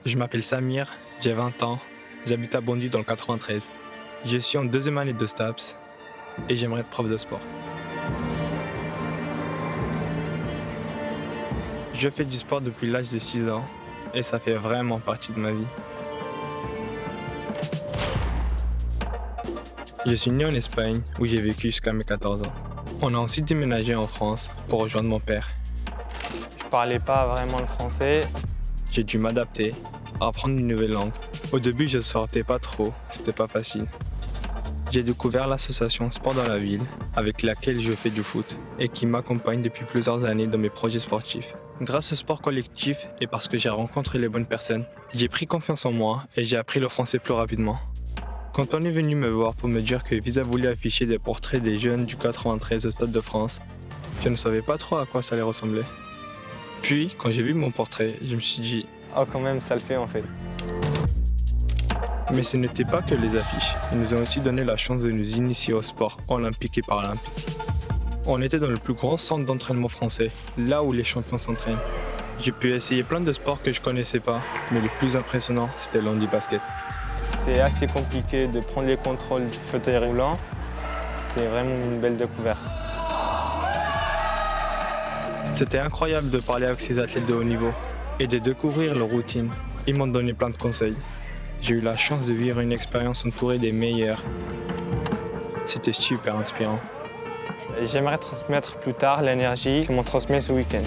Je m'appelle Samir, j'ai 20 ans, j'habite à Bondy dans le 93. Je suis en deuxième année de STAPS et j'aimerais être prof de sport. Je fais du sport depuis l'âge de 6 ans et ça fait vraiment partie de ma vie. Je suis né en Espagne où j'ai vécu jusqu'à mes 14 ans. On a ensuite déménagé en France pour rejoindre mon père. Je parlais pas vraiment le français. J'ai dû m'adapter, apprendre une nouvelle langue. Au début, je sortais pas trop, c'était pas facile. J'ai découvert l'association Sport dans la ville, avec laquelle je fais du foot et qui m'accompagne depuis plusieurs années dans mes projets sportifs. Grâce au sport collectif et parce que j'ai rencontré les bonnes personnes, j'ai pris confiance en moi et j'ai appris le français plus rapidement. Quand on est venu me voir pour me dire que Visa voulait afficher des portraits des jeunes du 93 au Stade de France, je ne savais pas trop à quoi ça allait ressembler. Puis, quand j'ai vu mon portrait, je me suis dit, Oh, quand même, ça le fait en fait. mais ce n'était pas que les affiches. Ils nous ont aussi donné la chance de nous initier au sport olympique et paralympique. On était dans le plus grand centre d'entraînement français, là où les champions s'entraînent. J'ai pu essayer plein de sports que je connaissais pas, mais le plus impressionnant, c'était le handi-basket. C'est assez compliqué de prendre les contrôles du fauteuil roulant. C'était vraiment une belle découverte. C'était incroyable de parler avec ces athlètes de haut niveau et de découvrir leur routine. Ils m'ont donné plein de conseils. J'ai eu la chance de vivre une expérience entourée des meilleurs. C'était super inspirant. J'aimerais transmettre plus tard l'énergie qu'on m'ont transmise ce week-end.